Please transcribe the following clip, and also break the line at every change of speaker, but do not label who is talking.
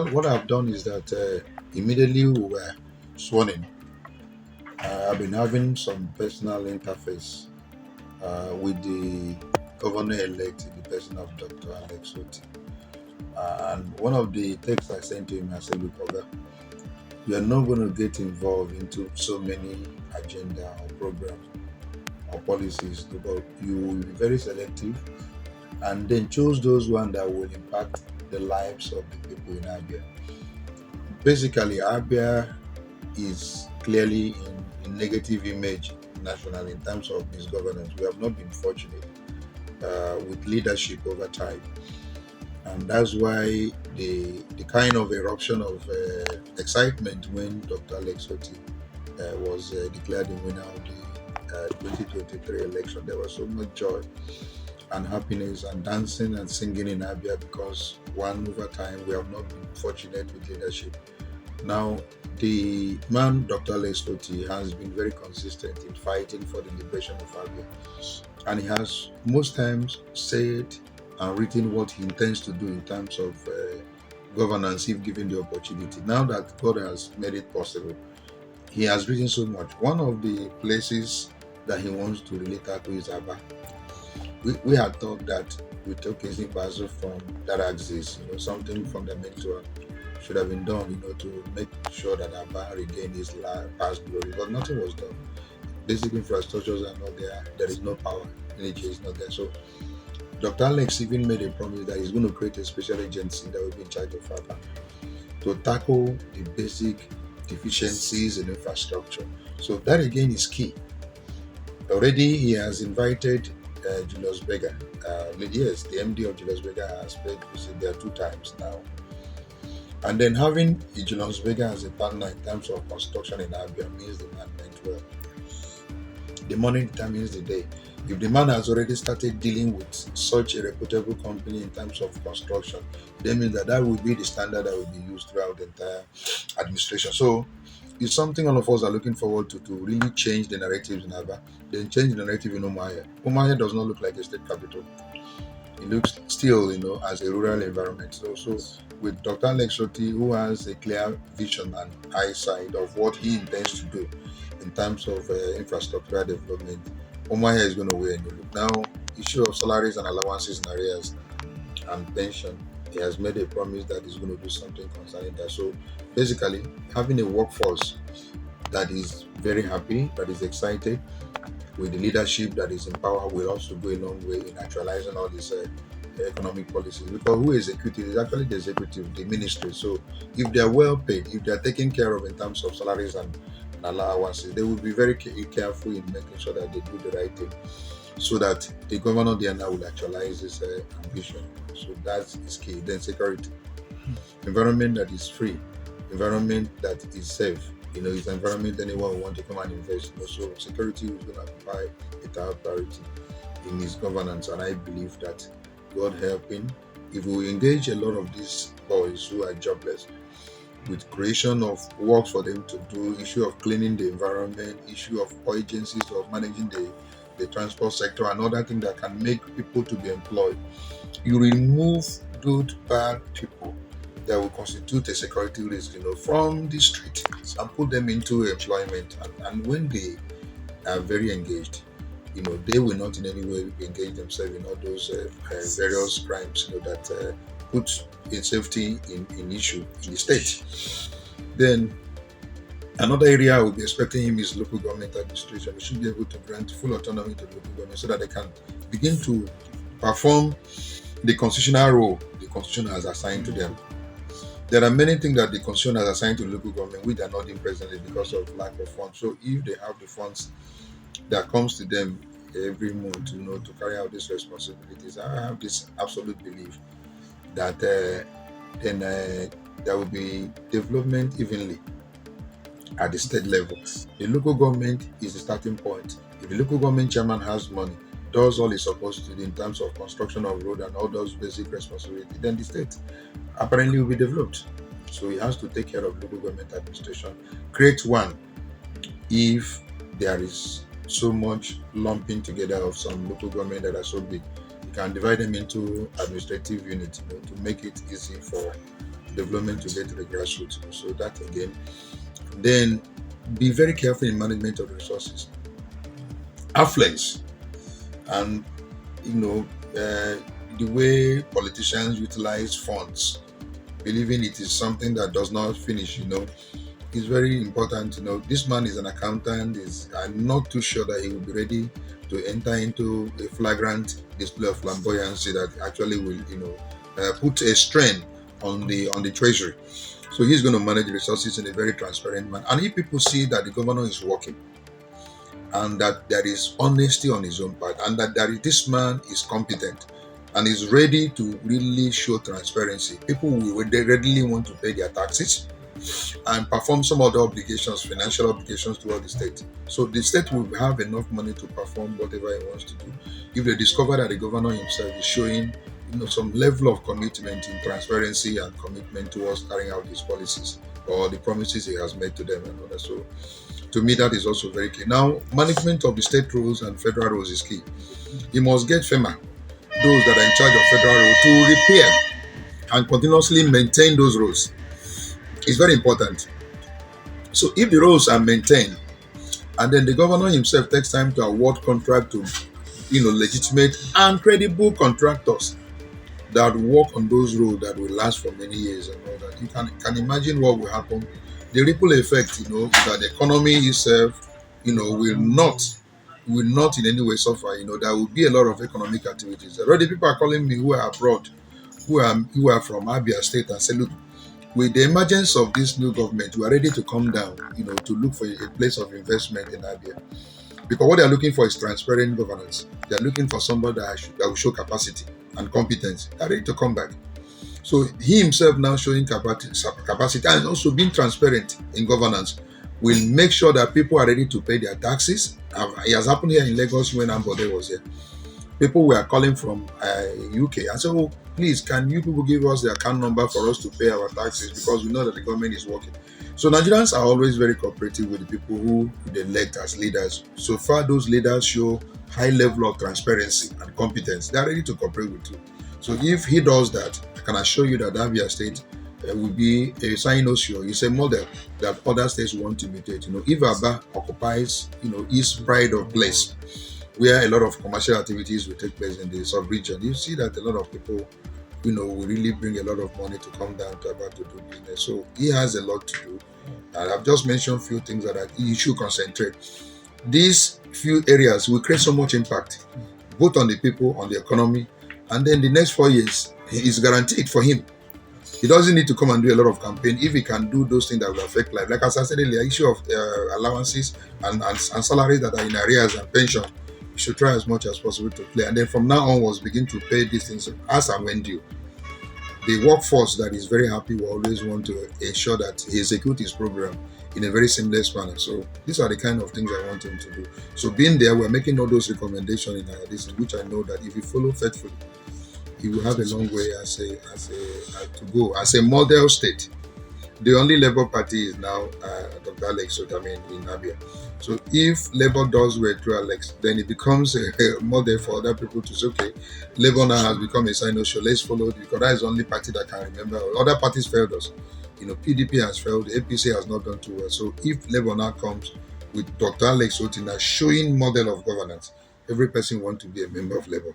Well, what I've done is that immediately we were sworn in, I've been having some personal interface with the governor-elect in the person of Dr. Alex Oti. And one of the texts I sent to him, I said, look, Oga, you are not going to get involved into so many agenda or programs or policies, but you will be very selective and then choose those ones that will impact the lives of the people in Abia. Basically, Abia is clearly in negative image nationally in terms of misgovernance. We have not been fortunate with leadership over time, and that's why the kind of eruption of excitement when Dr. Alex Oti was declared the winner of the 2023 election. There was so much joy and happiness and dancing and singing in Abia because one over time we have not been fortunate with leadership. Now, the man, Dr. Alex Oti, has been very consistent in fighting for the liberation of Abia. And he has most times said and written what he intends to do in terms of governance if given the opportunity. Now that God has made it possible, he has written so much. One of the places that he wants to really tackle is Aba. We had thought that we took his Basil from that axis, something fundamental should have been done, to make sure that Abba regained his past glory. But nothing was done. Basic infrastructures are not there. There is no power. Energy is not there. So Dr. Alex even made a promise that he's going to create a special agency that will be in charge of Abba to tackle the basic deficiencies in infrastructure. So that again is key. Already he has invited Julius Berger. Yes, the MD of Julius Berger has paid visit there 2 times now. And then having Julius Berger as a partner in terms of construction in Abia means the man meant well. The money determines the day. If the man has already started dealing with such a reputable company in terms of construction, that means that will be the standard that will be used throughout the entire administration. So it's something all of us are looking forward to really change the narratives in Abia, then change the narrative in Umuahia. Umuahia does not look like a state capital. It looks still, as a rural environment. So with Dr. Alex Oti, who has a clear vision and eyesight of what he intends to do in terms of infrastructural development, Umuahia is going to wear a new look. Now, issue of salaries and allowances in arrears and pension, he has made a promise that he's going to do something concerning that. So basically, having a workforce that is very happy, that is excited, with the leadership that is in power will also go a long way in actualizing all these economic policies. Because who executes it is actually the executive, the ministry. So if they are well paid, if they are taken care of in terms of salaries and allowances, they will be very careful in making sure that they do the right thing so that the governor there now will actualize his ambition. So that's key. Then security. Environment that is free, environment that is safe. It's an environment anyone will want to come and invest. So security is going to occupy a top priority in his governance. And I believe that, God helping, if we engage a lot of these boys who are jobless with creation of work for them to do, issue of cleaning the environment, issue of agencies of managing the transport sector, and other things that can make people to be employed, you remove good, bad people that will constitute a security risk, from the street and put them into employment. And when they are very engaged, they will not in any way engage themselves in all those various crimes, that put safety in issue in the state. Then another area I would be expecting him is local government administration. We should be able to grant full autonomy to the local government so that they can begin to perform the constitutional role the Constitution has assigned to them. There are many things that the Constitution has assigned to local government which are not doing presently because of lack of funds. So if they have the funds that comes to them every month, to carry out these responsibilities, I have this absolute belief that then there will be development evenly at the state level. The local government is the starting point. If the local government chairman has money, does all he's supposed to do in terms of construction of road and all those basic responsibilities, then the state apparently will be developed. So he has to take care of local government administration. Create one if there is so much lumping together of some local government that are so big. You can divide them into administrative units, to make it easy for development to get to the grassroots. So that again, then be very careful in management of the resources, affluence, and you know the way politicians utilize funds, believing it is something that does not finish. It's very important. This man is an accountant. I'm not too sure that he will be ready to enter into a flagrant display of flamboyancy that actually will, put a strain on the treasury. So he's going to manage resources in a very transparent manner. And if people see that the governor is working and that there is honesty on his own part and that this man is competent and is ready to really show transparency, people will readily want to pay their taxes and perform some other obligations, financial obligations toward the state. So the state will have enough money to perform whatever he wants to do. If they discover that the governor himself is showing, some level of commitment in transparency and commitment towards carrying out his policies or the promises he has made to them and others. So to me, that is also very key. Now, management of the state roads and federal roads is key. He must get FEMA, those that are in charge of federal roads, to repair and continuously maintain those roads. It's very important. So if the roads are maintained and then the governor himself takes time to award contract to legitimate and credible contractors that work on those roads that will last for many years and all that, you can imagine what will happen. The ripple effect, is that the economy itself, will not in any way suffer. There will be a lot of economic activities. Already people are calling me who are abroad, who are from Abia State, and say, look, with the emergence of this new government, we are ready to come down, to look for a place of investment in Abia. Because what they are looking for is transparent governance. They are looking for somebody that will show capacity and competence. They are ready to come back. So he himself now showing capacity and also being transparent in governance will make sure that people are ready to pay their taxes. It has happened here in Lagos when Ambode was here. People were calling from UK and said, oh, please, can you people give us the account number for us to pay our taxes, because we know that the government is working. So Nigerians are always very cooperative with the people who they elect as leaders. So far, those leaders show high level of transparency and competence. They are ready to cooperate with you. So if he does that, I can assure you that Abia State will be a sign of sure. It's a model that other states want to imitate. If Aba occupies, his pride of place, where a lot of commercial activities will take place in the sub-region, you see that a lot of people, will really bring a lot of money to come down to Aba to do business. So he has a lot to do. And I've just mentioned a few things that he should concentrate. These few areas will create so much impact, both on the people, on the economy, and then the next 4 years is guaranteed for him. He doesn't need to come and do a lot of campaign if he can do those things that will affect life. Like as I said earlier, issue of allowances and salaries that are in arrears and pension, you should try as much as possible to play. And then from now onwards, begin to pay these things as and when due. The workforce that is very happy will always want to ensure that he executes his program in a very seamless manner. So these are the kind of things I want him to do. So being there, we're making all those recommendations in our list, which I know that if you follow faithfully, he will have a long way to go as a model state. The only Labour Party is now Dr. Alex Otamin in Abia. So if Labour does well through Alex, then it becomes a model for other people to say, okay, Labour now has become a sign of show. Let's follow it, because that is the only party that can remember. Other parties failed us. PDP has failed. The APC has not done too well. So if Labour now comes with Dr. Alex Otina showing model of governance, every person wants to be a member of Labour.